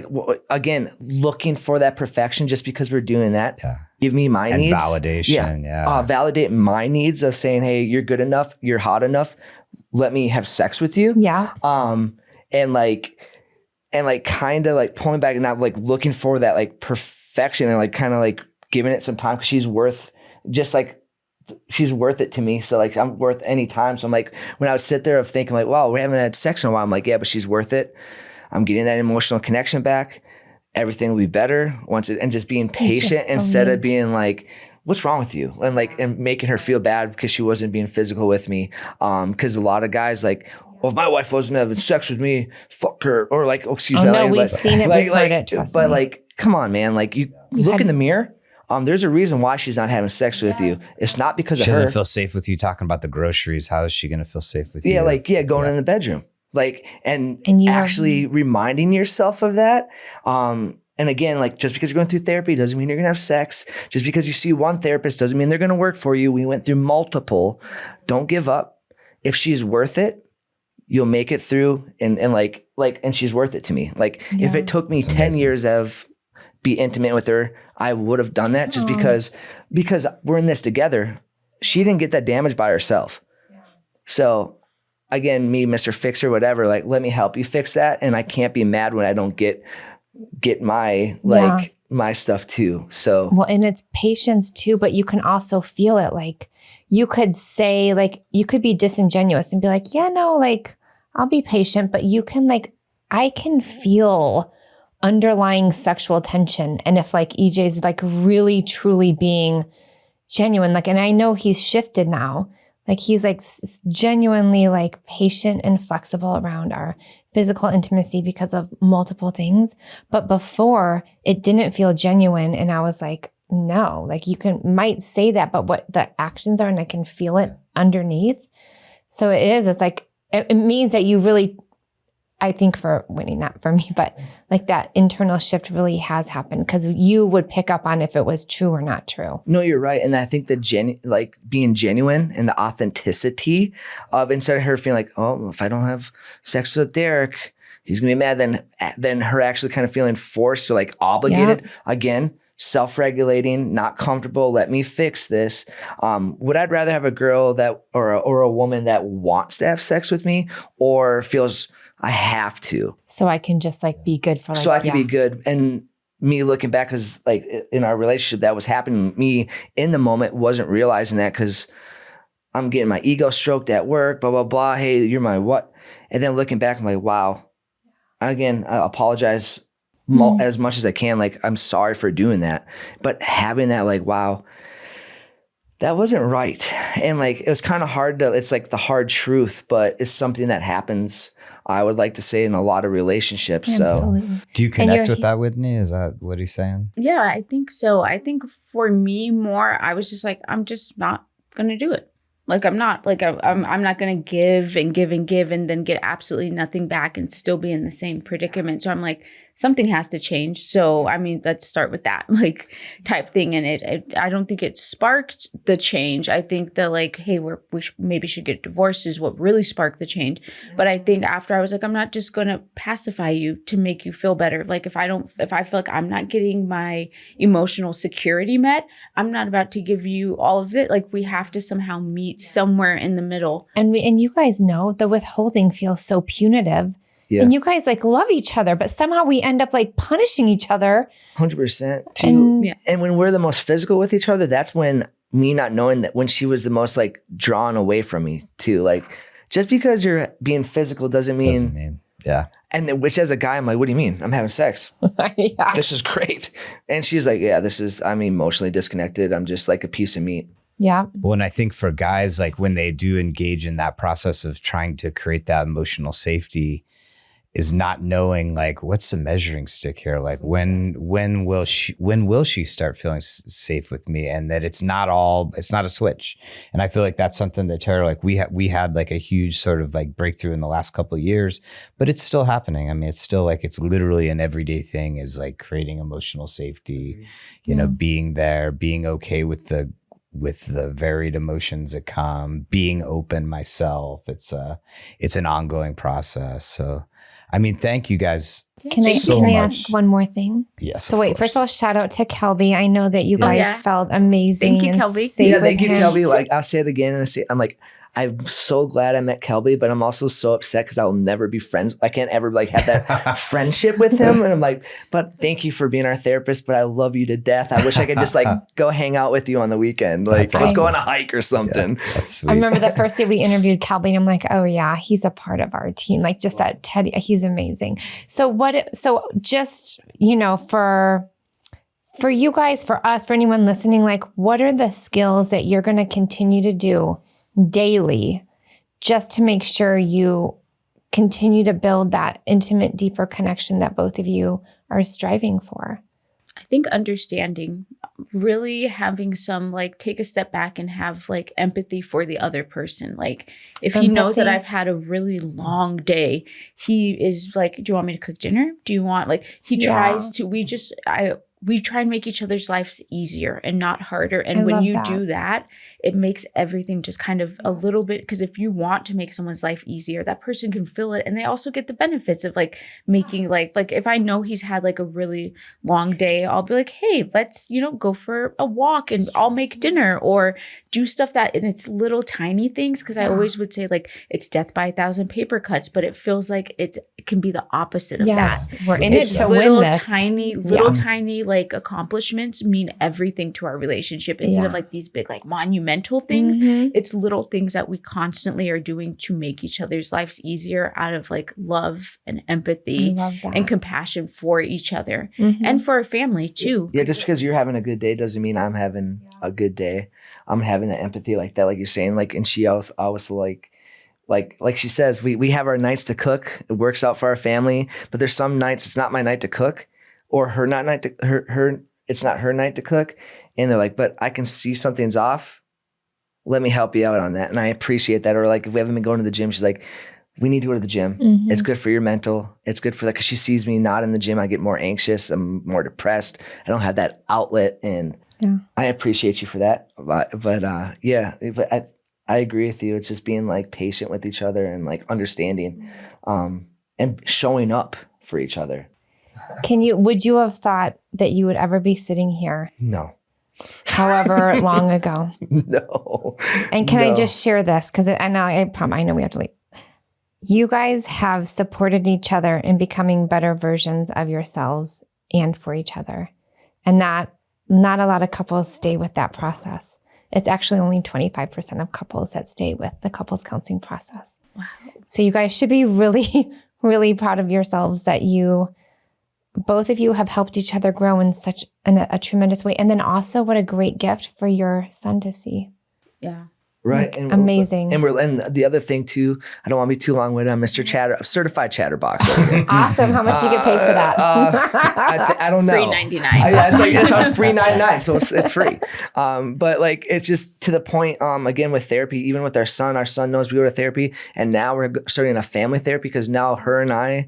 Again, looking for that perfection just because we're doing that. Yeah. Give me my needs. Validation. Yeah. Validate my needs of saying, hey, you're good enough. You're hot enough. Let me have sex with you. Yeah. And kind of pulling back and not looking for that perfection, and kind of giving it some time, because she's worth it to me. So I'm worth any time. So I'm when I would sit there of thinking wow, we haven't had sex in a while. I'm yeah, but she's worth it. I'm getting that emotional connection back. Everything will be better and just being patient instead of being what's wrong with you? And making her feel bad because she wasn't being physical with me. Because a lot of guys well, if my wife wasn't having sex with me, fuck her. Or like, oh, excuse Oh, me. no, like, we've but, seen it, we've heard it, trust but me. like, come on, man. Like you look in the mirror. There's a reason why she's not having sex with you. It's not because She of her. doesn't feel safe with you talking about the groceries. How is she going to feel safe with you? Yeah, like, going in the bedroom. Like, and you actually reminding yourself of that. And again, like, just because you're going through therapy doesn't mean you're going to have sex. Just because you see one therapist doesn't mean they're going to work for you. We went through multiple. Don't give up. If she's worth it, you'll make it through. And she's worth it to me. Like, if it took me 10 years of be intimate with her, I would have done that just because we're in this together. She didn't get that damage by herself. So again, me, Mr. Fixer, whatever, like, let me help you fix that. And I can't be mad when I don't get my, my stuff too. So, well, and it's patience too, but you can also feel it. Like you could say, like, you could be disingenuous and be like, yeah, no, like, I'll be patient, but you can I can feel underlying sexual tension. And if like EJ's like really truly being genuine, like, and I know he's shifted now, like he's like genuinely like patient and flexible around our physical intimacy because of multiple things. But before it didn't feel genuine. And I was like, no, like you might say that, but what the actions are, and I can feel it underneath. So it's like, it means that you really, I think for Whitney, not for me, but like that internal shift really has happened because you would pick up on if it was true or not true. No, you're right. And I think the being genuine and the authenticity of, instead of her feeling like, oh, if I don't have sex with Derek, he's going to be mad. Then her actually kind of feeling forced or like obligated. Again, self-regulating, not comfortable. Let me fix this. Would I rather have a girl that, or a woman that wants to have sex with me or feels I have to. So I can just like be good for like, so I can be good. And me looking back, because like in our relationship that was happening, me in the moment wasn't realizing that because I'm getting my ego stroked at work, blah, blah, blah. Hey, you're my what? And then looking back, I'm like, wow. Again, I apologize as much as I can. Like, I'm sorry for doing that. But having that, like, wow, that wasn't right. And like, it was kind of hard it's like the hard truth, but it's something that happens, I would like to say, in a lot of relationships. Absolutely. So do you connect with that, Whitney? Is that what he's saying? Yeah, I think so. I think for me more, I was just like, I'm just not going to do it. Like, I'm not going to give and give and give and then get absolutely nothing back and still be in the same predicament. So I'm like, something has to change. So, I mean, let's start with that, like, type thing. And I don't think it sparked the change. I think that, like, hey, we maybe should get divorced is what really sparked the change. But I think after I was like, I'm not just going to pacify you to make you feel better. Like, if I feel like I'm not getting my emotional security met, I'm not about to give you all of it. Like, we have to somehow meet somewhere in the middle. And you guys know the withholding feels so punitive. Yeah. And you guys like love each other, but somehow we end up like punishing each other. 100%. And when we're the most physical with each other, that's when me not knowing that when she was the most like drawn away from me too. Like, just because you're being physical doesn't mean yeah. And which as a guy, I'm like, what do you mean? I'm having sex. Yeah. This is great. And she's like, yeah, I'm emotionally disconnected. I'm just like a piece of meat. Yeah. Well, and I think for guys, like when they do engage in that process of trying to create that emotional safety, is not knowing like what's the measuring stick here, like when will she start feeling safe with me, and that it's not a switch. And I feel like that's something that Tarah, like we had like a huge sort of like breakthrough in the last couple of years, but it's still happening. I mean, it's still like, it's literally an everyday thing, is like creating emotional safety, you know, being there, being okay with the varied emotions that come, being open myself. It's an ongoing process. So I mean, thank you guys. Can I ask one more thing? Yes. So wait, first of all, shout out to Kelby. I know that you guys felt amazing. Thank you, Kelby. Yeah, thank you, Kelby. Like, I'll say it again I'm like, I'm so glad I met Kelby, but I'm also so upset because I'll never be friends. I can't ever like have that friendship with him. And I'm like, but thank you for being our therapist, but I love you to death. I wish I could just like go hang out with you on the weekend. Like, let's go on a hike or something. Yeah, that's sweet. I remember the first day we interviewed Kelby, and I'm like, oh yeah, he's a part of our team. Like, just that Teddy, he's amazing. So just, you know, for you guys, for us, for anyone listening, like, what are the skills that you're going to continue to do daily just to make sure you continue to build that intimate, deeper connection that both of you are striving for? I think understanding, really having some like take a step back and have like empathy for the other person. Like if he knows that I've had a really long day, he is like, do you want me to cook dinner? Do you want like, he tries to, we try and make each other's lives easier and not harder. And when you do that, it makes everything just kind of a little bit, because if you want to make someone's life easier, that person can feel it. And they also get the benefits of like making like if I know he's had like a really long day, I'll be like, hey, let's, go for a walk and I'll make dinner or do stuff that, and it's little tiny things. Cause I always would say like it's death by 1,000 paper cuts, but it feels like it can be the opposite of that. We're in it to little win this. Tiny like accomplishments mean everything to our relationship instead of like these big like monumental things. It's little things that we constantly are doing to make each other's lives easier out of like love and empathy and compassion for each other and for our family too. Yeah, just because you're having a good day doesn't mean I'm having a good day. I'm having that empathy like that, like you're saying, like, and she always like she says, we have our nights to cook. It works out for our family, but there's some nights it's not my night to cook, or it's not her night to cook. And they're like, but I can see something's off. Let me help you out on that. And I appreciate that. Or like if we haven't been going to the gym, she's like, we need to go to the gym. It's good for your mental. It's good for that. Cause she sees me not in the gym. I get more anxious. I'm more depressed. I don't have that outlet. And I appreciate you for that. But I agree with you. It's just being like patient with each other and like understanding and showing up for each other. Would you have thought that you would ever be sitting here? No. However long ago? No. And can I just share this? Because I know we have to leave. You guys have supported each other in becoming better versions of yourselves and for each other. And that not a lot of couples stay with that process. It's actually only 25% of couples that stay with the couples counseling process. Wow. So you guys should be really, really proud of yourselves that both of you have helped each other grow in such a tremendous way. And then also what a great gift for your son to see. Yeah. Right. Like, amazing. And the other thing too, I don't want to be too long-winded. I'm Mr. Certified Chatterbox over here. Awesome. How much do you get paid for that? I don't know. Free 99. It's like free 99, so it's free. But like it's just to the point. Again with therapy, even with our son knows we go to therapy, and now we're starting a family therapy because now her and I,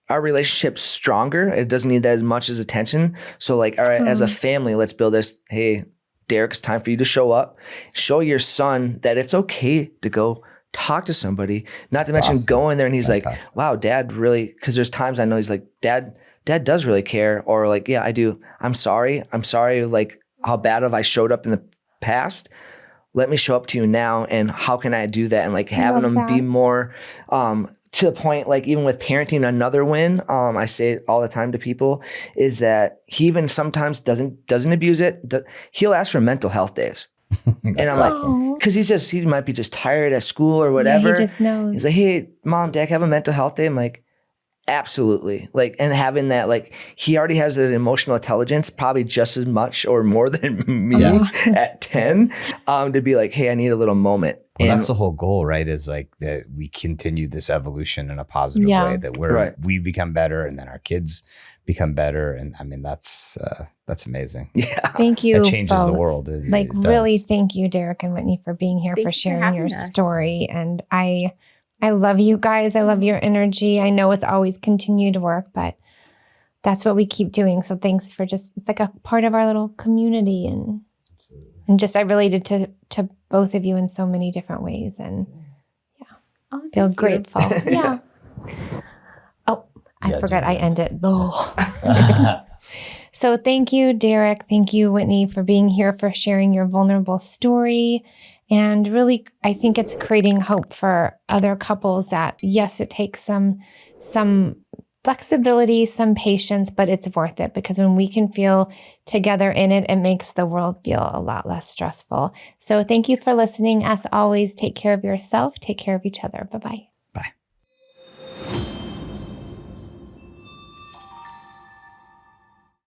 our relationship's stronger. It doesn't need that as much as attention. So like, all right, as a family, let's build this. Hey, Derek, it's time for you to show up. Show your son that it's okay to go talk to somebody. Not to mention go in there and he's like, wow, Dad really, because there's times I know he's like, Dad does really care. Or like, yeah, I do. I'm sorry. Like how bad have I showed up in the past? Let me show up to you now. And how can I do that? And like having them be more, to the point, like even with parenting, another win, I say it all the time to people, is that he even sometimes doesn't abuse it. He'll ask for mental health days. And I'm like, because he might be just tired at school or whatever. Yeah, he just knows. He's like, hey, Mom, Dad, have a mental health day. I'm like, absolutely. Like, and having that, like, he already has an emotional intelligence, probably just as much or more than me at 10, to be like, hey, I need a little moment. Well, that's the whole goal, right? Is like that we continue this evolution in a positive way, that we become better and then our kids become better. And I mean, that's amazing. Yeah. Thank you. That changes both. The world. It really, thank you, Derek and Whitney, for being here, for sharing your story. And I love you guys. I love your energy. I know it's always continued work, but that's what we keep doing. So thanks for it's like a part of our little community. And just I related to both of you in so many different ways, and feel grateful. Yeah. Oh, I forgot I ended. So thank you, Derek. Thank you, Whitney, for being here, for sharing your vulnerable story. And really, I think it's creating hope for other couples that, yes, it takes some flexibility, some patience, but it's worth it, because when we can feel together in it, it makes the world feel a lot less stressful. So thank you for listening. As always, take care of yourself, take care of each other. Bye-bye.